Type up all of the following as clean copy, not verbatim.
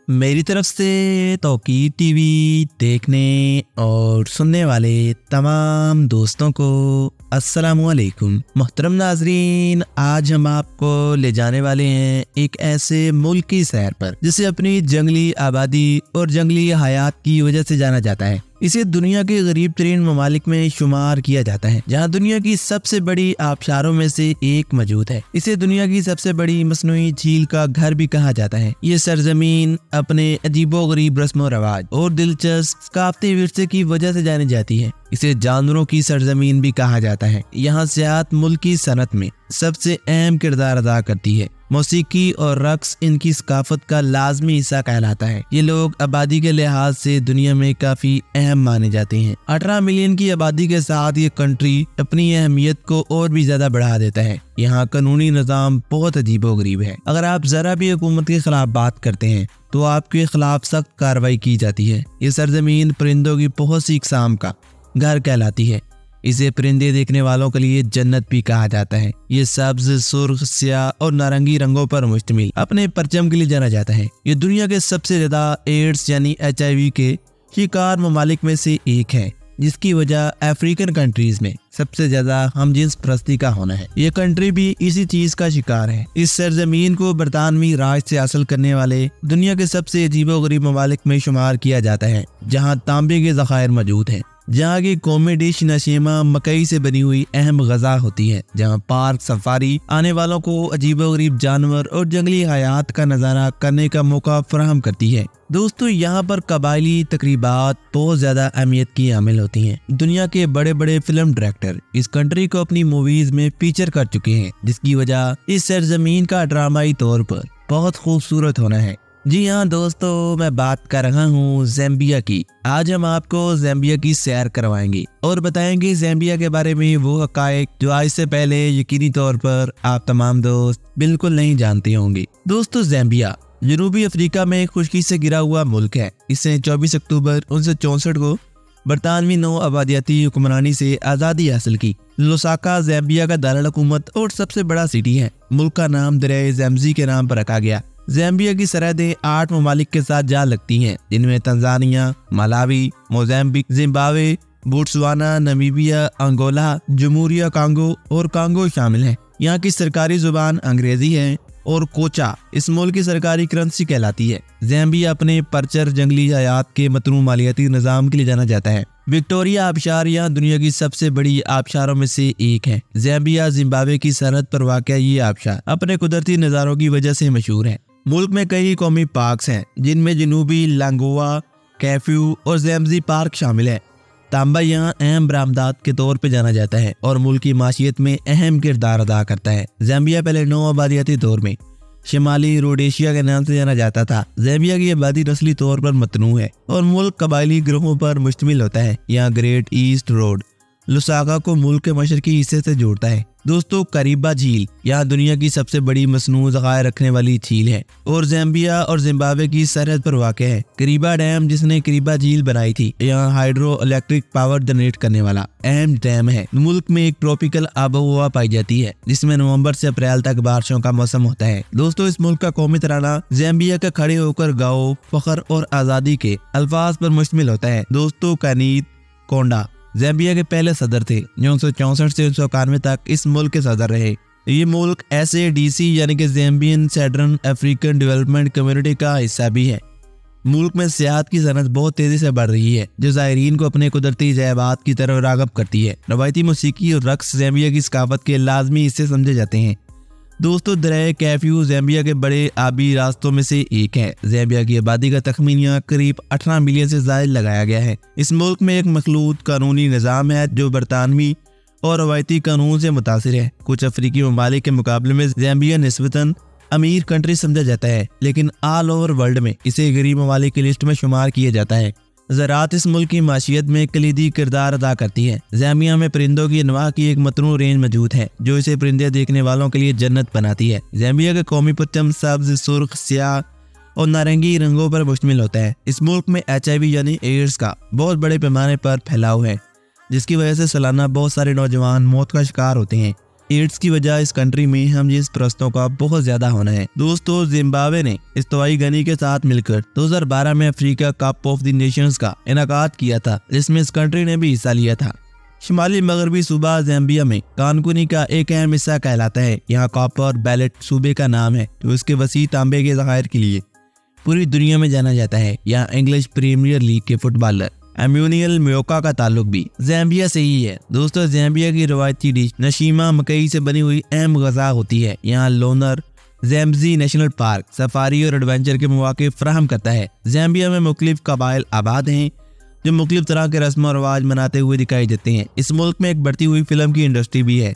मेरी तरफ से तौकीर टीवी देखने और सुनने वाले तमाम दोस्तों को अस्सलामुअलैकुम। मोहतरम नाजरीन, आज हम आपको ले जाने वाले हैं एक ऐसे मुल्क की सैर पर जिसे अपनी जंगली आबादी और जंगली हयात की वजह से जाना जाता है। इसे दुनिया के गरीब तरीन ममालिक में शुमार किया जाता है, जहां दुनिया की सबसे बड़ी आबशारों में से एक मौजूद है। इसे दुनिया की सबसे बड़ी मसनूई झील का घर भी कहा जाता है। ये सरजमीन अपने अजीबो गरीब रस्म और रवाज और दिलचस्प सकाफती विरसे की वजह से जानी जाती है। इसे जानवरों की सरजमीन भी कहा जाता है। यहाँ सियाहत मुल्क की सनत में सबसे अहम किरदार अदा करती है। मौसीकी और रक्स इनकी सकाफत का लाजमी हिस्सा कहलाता है। ये लोग आबादी के लिहाज से दुनिया में काफी अहम माने जाते हैं। 18 मिलियन की आबादी के साथ ये कंट्री अपनी अहमियत को और भी ज्यादा बढ़ा देता है। यहाँ कानूनी निज़ाम बहुत अजीबोगरीब है। अगर आप जरा भी हुकूमत के खिलाफ बात करते हैं तो आपके खिलाफ सख्त कार्रवाई की जाती है। ये सरजमीन परिंदों की बहुत सी इकसाम का घर कहलाती है। इसे परिंदे देखने वालों के लिए जन्नत भी कहा जाता है। ये सब्ज, सुर्ख, स्याह और नारंगी रंगों पर मुश्तमिल अपने परचम के लिए जाना जाता है। ये दुनिया के सबसे ज्यादा एड्स यानी HIV के शिकार ममालिक में से एक है, जिसकी वजह अफ्रीकन कंट्रीज में सबसे ज्यादा हमजिन्स परस्ती का होना है। ये कंट्री भी इसी चीज का शिकार है। इस सरजमीन को बरतानवी राज से हासिल करने वाले दुनिया के सबसे अजीबोगरीब ममालिक में शुमार किया जाता है, जहाँ तांबे के ज़खायर मौजूद हैं, जहाँ की कौमी डिश नशीमा मकई से बनी हुई अहम गजा होती है, जहाँ पार्क सफारी आने वालों को अजीबोगरीब जानवर और जंगली हयात का नजारा करने का मौका फराहम करती है। दोस्तों, यहाँ पर कबायली तकरीबात बहुत ज्यादा अहमियत की हामिल होती हैं। दुनिया के बड़े बड़े फिल्म डायरेक्टर इस कंट्री को अपनी मूवीज में फीचर कर चुके हैं, जिसकी वजह इस सरजमीन का ड्रामाई तौर पर बहुत खूबसूरत होना है। जी हाँ दोस्तों, मैं बात कर रहा हूँ ज़ैम्बिया की। आज हम आपको ज़ैम्बिया की सैर करवाएंगे और बताएंगे ज़ैम्बिया के बारे में वो हकायक जो आज से पहले यकीनी तौर पर आप तमाम दोस्त बिल्कुल नहीं जानते होंगे। दोस्तों, ज़ैम्बिया जनूबी अफ्रीका में खुशकी से गिरा हुआ मुल्क है। इसे 24 अक्टूबर 1964 को बरतानवी नौ आबादियाती हुक्मरानी से आज़ादी हासिल की। लुसाका ज़ैम्बिया का दारुल हुकूमत और सबसे बड़ा सिटी है। मुल्क का नाम दरिया ज़ैम्ज़ी के नाम पर रखा गया। ज़ैम्बिया की सरहदें 8 ममालिक के साथ जा लगती हैं, जिनमें Tanzania, Malawi, Mozambique, Zimbabwe, Botswana, Namibia, Angola, जमहूरिया कांगो और कांगो शामिल हैं। यहाँ की सरकारी जुबान अंग्रेजी है और कोचा इस मुल्क की सरकारी करेंसी कहलाती है। ज़ैम्बिया अपने परचर जंगली हयात के मतनू मालियाती निज़ाम के लिए जाना जाता है। विक्टोरिया आबशार यहाँ दुनिया की सबसे बड़ी आबशारों में से एक है। ज़ैम्बिया जिम्बाब्वे की सरहद पर वाक़या ये आबशार अपने कुदरती नज़ारों की वजह से मशहूर है। मुल्क में कई कौमी पार्क्स हैं, जिनमें जनूबी लांगोआ, कैफ्यू और ज़ैम्ज़ी पार्क शामिल है। तांबा यहाँ अहम बरामदात के तौर पे जाना जाता है और मुल्क की माशियत में अहम किरदार अदा करता है। ज़ैम्बिया पहले नौ आबादियाती दौर में शिमाली रोडेशिया के नाम से जाना जाता था। ज़ैम्बिया की आबादी नस्ली तौर पर मतनू है और मुल्क कबायली ग्रोहों पर मुश्तमिल होता है। यहाँ ग्रेट ईस्ट रोड लुसाका को मुल्क के मशरकी हिस्से से जोड़ता है। दोस्तों, करीबा झील यहाँ दुनिया की सबसे बड़ी मसनू ज़खायर रखने वाली झील है और ज़ैम्बिया और जिम्बाब्वे की सरहद पर वाक़ है। करीबा डैम, जिसने करीबा झील बनाई थी, यहाँ हाइड्रो इलेक्ट्रिक पावर जनरेट करने वाला अहम डैम है। मुल्क में एक ट्रॉपिकल आबोहवा पाई जाती है, जिसमें नवंबर से अप्रैल तक बारिशों का मौसम होता है। दोस्तों, इस मुल्क का कौमी तराना ज़ैम्बिया का खड़े होकर गाओ, फख्र और आज़ादी के अल्फाज पर मुश्तमिल होता है। दोस्तों, कनीत कोंडा ज़ैम्बिया के पहले सदर थे, जो 1964 से 1991 तक इस मुल्क के सदर रहे। ये मुल्क SADC यानी कि ज़ैम्बियन सैडर्न अफ्रीकन डेवलपमेंट कम्युनिटी का हिस्सा भी है। मुल्क में सियाहत की सनत बहुत तेजी से बढ़ रही है, जो ज़ायरीन को अपने कुदरती जैबात की तरफ राग़िब करती है। रवायती मौसीकी और रक्स ज़ैम्बिया की सकाफत के लाजमी हिस्से समझे जाते हैं। दोस्तों, दरिया कैफ्यू ज़ैम्बिया के बड़े आबी रास्तों में से एक है। ज़ैम्बिया की आबादी का तखमीना करीब 18 मिलियन से ज़ायद लगाया गया है। इस मुल्क में एक मखलूत कानूनी निज़ाम है जो बरतानवी और रवायती कानून से मुतासिर है। कुछ अफ्रीकी ममालिक के मुकाबले में ज़ैम्बिया निस्बतन अमीर कंट्री समझा जाता है, लेकिन ऑल ओवर वर्ल्ड में इसे गरीब ममालिक की लिस्ट में शुमार किया जाता है। ज़राअत इस मुल्क की माशियत में कलीदी किरदार अदा करती है। ज़ैम्बिया में परिंदों की अनवाह की एक मतनू रेंज मौजूद है, जो इसे परिंदे देखने वालों के लिए जन्नत बनाती है। ज़ैम्बिया का कौमी परचम सब्ज, सुर्ख, स्याह और नारंगी रंगों पर मुश्तमिल होता है। इस मुल्क में HIV यानी एड्स का बहुत बड़े पैमाने पर फैलाव है, जिसकी वजह से सालाना बहुत सारे नौजवान मौत का शिकार होते हैं। एड्स की वजह इस कंट्री में हम जिस प्रस्तों का बहुत ज्यादा होना है। दोस्तों, जिम्बाब्वे ने इस्तिवाई गनी के साथ मिलकर 2012 में Africa cup of the Nations का इनेकाद किया था, जिसमें इस कंट्री ने भी हिस्सा लिया था। शिमाली मगरबी सूबा ज़ैम्बिया में कानकुनी का एक अहम हिस्सा कहलाता है। यहाँ कॉपर बेल्ट सूबे का नाम है जो इसके वसी तांबे के ज़खायर के लिए पूरी दुनिया में जाना जाता है। यहाँ इंग्लिश प्रीमियर लीग के फुटबॉलर एम्यूनियल म्योका का ताल्लुक भी ज़ैम्बिया से ही है। दोस्तों, ज़ैम्बिया की रवायती डिश नशीमा मकई से बनी हुई अहम गज़ा होती है। यहाँ लोनर ज़ैम्बज़ी नेशनल पार्क सफारी और एडवेंचर के मौके फराहम करता है। ज़ैम्बिया में मुख्तलिफ कबाइल आबाद हैं जो मुख्तलिफ तरह के रस्म और रवाज मनाते हुए दिखाई देते हैं। इस मुल्क में एक बढ़ती हुई फिल्म की इंडस्ट्री भी है।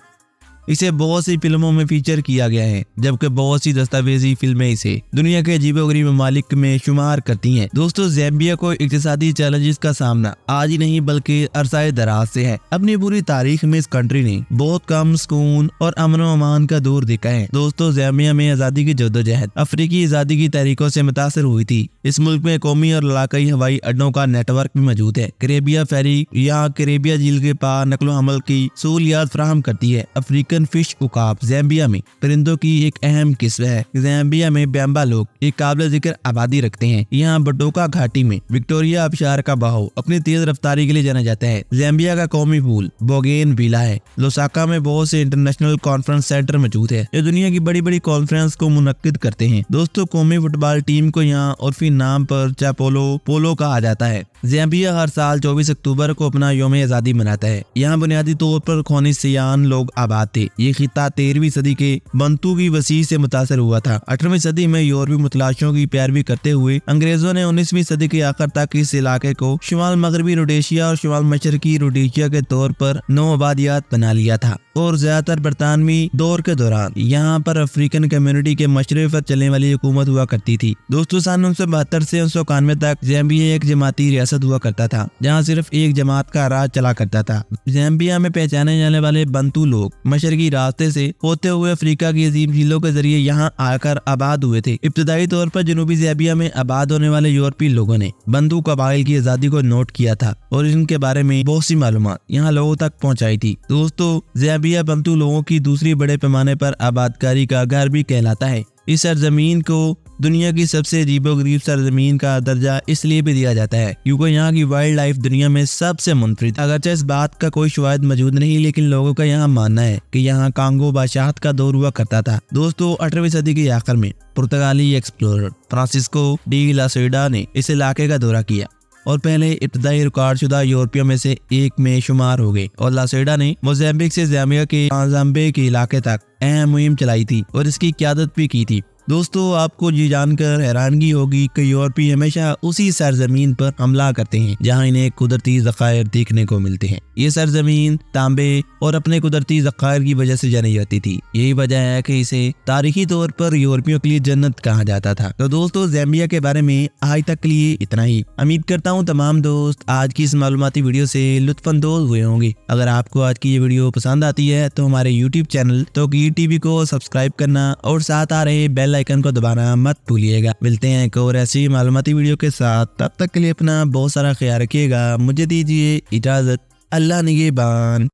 इसे बहुत सी फिल्मों में फीचर किया गया है, जबकि बहुत सी दस्तावेजी फिल्में इसे दुनिया के अजीबोगरीब ममालिक में शुमार करती हैं। दोस्तों, ज़ैम्बिया को इक्तिसादी चैलेंजेस का सामना आज ही नहीं बल्कि अरसाए दराज से है। अपनी पूरी तारीख में इस कंट्री ने बहुत कम सुकून और अमन व अमान का दौर देखा है। दोस्तों, ज़ैम्बिया में आज़ादी की जद्दोजहद अफ्रीकी आज़ादी की तहरीकों से मुतासर हुई थी। इस मुल्क में कौमी और इलाकाई हवाई अड्डों का नेटवर्क भी मौजूद है। कैरेबिया फेरी यहाँ कैरेबिया झील के पार नकलो हमल की सहूलियात फराहम करती है। अफ्रीकन फिश उकाब ज़ैम्बिया में परिंदों की एक अहम किस्म है। ज़ैम्बिया में बैम्बा लोग एक काबिल जिक्र आबादी रखते हैं। यहाँ बटोका घाटी में विक्टोरिया आबशार का बहाव अपनी तेज रफ्तारी के लिए जाना जाता है। ज़ैम्बिया का कौमी फूल बोगेन विला है। लोसाका में बहुत से इंटरनेशनल कॉन्फ्रेंस सेंटर मौजूद है जो दुनिया की बड़ी बड़ी कॉन्फ्रेंस को मुनक्किद करते हैं। दोस्तों, कौमी फुटबॉल टीम को यहाँ उर्फी नाम पर पोलो कहा जाता है। ज़ैम्बिया हर साल 24 अक्टूबर को अपना यौम आज़ादी मनाता है। यहाँ बुनियादी तौर पर खोनी सियान लोग आबाद थे। ये खिता 13वीं सदी के बंतू की वसी से मुतासर हुआ था। 18वीं सदी में यूरोपीय मुतलाशियों की पैरवी करते हुए अंग्रेजों ने 19वीं सदी के आखिर तक इस इलाके को शुमाल मगरबी रोडेशिया और शुमाल मशरकी रोडेशिया के तौर पर नौ आबादियात बना लिया था और ज्यादातर बरतानवी दौर के दौरान यहाँ पर अफ्रीकन कम्युनिटी के मशरे पर चलने वाली हुकूमत हुआ करती थी। दोस्तों, सन 1972 से 1991 तक ज़ैम्बिया एक जमाती रियासत हुआ करता था जहाँ सिर्फ एक जमात का राज चला करता था। ज़ैम्बिया में पहचाने जाने वाले बंतू लोग मशरकी रास्ते से होते हुए अफ्रीका की अजीम झीलों के जरिए यहाँ आकर आबाद हुए थे। इब्तदाई तौर पर जनूबी ज़ैम्बिया में आबाद होने वाले यूरोपीय लोगों ने बंतू कबाइल की आज़ादी को नोट किया था और इनके बारे में बहुत सी मालूमात यहाँ लोगों तक पहुँचाई थी। दोस्तों, ज़ैम्बिया बंतू लोगों की दूसरी बड़े पैमाने पर आबादकारी का घर भी कहलाता है। इस सरजमीन को दुनिया की सबसे अजीबोगरीब सरजमीन का दर्जा इसलिए भी दिया जाता है क्योंकि यहाँ की वाइल्ड लाइफ दुनिया में सबसे मुनफरिद। अगरचे इस बात का कोई शवाहिद मौजूद नहीं, लेकिन लोगों का यहाँ मानना है कि यहाँ कांगो बादशाहत का दौर हुआ करता था। दोस्तों, 18वीं सदी के आखिर में पुर्तगाली एक्सप्लोरर फ्रांसिस्को डी लासोइडा ने इस इलाके का दौरा किया और पहले इब्तदाई रिकॉर्डशुदा यूरोपियों में से एक में शुमार हो गए और लासोइडा ने मोज़ाम्बिक से ज़ैम्बिया के मोज़ाम्बिक के इलाके तक अहम मुहिम चलाई थी और इसकी क़यादत भी की थी। दोस्तों, आपको ये जानकर हैरानगी होगी कि यूरोपी हमेशा उसी सरजमीन पर हमला करते हैं जहां इन्हें कुदरती ज़खायर देखने को मिलते हैं। ये सरजमीन तांबे और अपने कुदरती ज़खायर की वजह से जानी जाती थी। यही वजह है कि इसे तारीखी तौर पर यूरोपियों के लिए जन्नत कहा जाता था। तो दोस्तों, ज़ैम्बिया के बारे में आज तक के लिए इतना ही। उम्मीद करता हूँ तमाम दोस्त आज की इस मालूमाती वीडियो से लुत्फानंदोज हुए होंगे। अगर आपको आज की ये वीडियो पसंद आती है तो हमारे यूट्यूब चैनल तौकीर टीवी को सब्सक्राइब करना और साथ आ रहे बेल आइकन को दबाना मत भूलिएगा। मिलते हैं एक और ऐसी मालूमाती वीडियो के साथ। तब तक के लिए अपना बहुत सारा ख्याल रखिएगा। मुझे दीजिए इजाजत। अल्लाह निगहबान।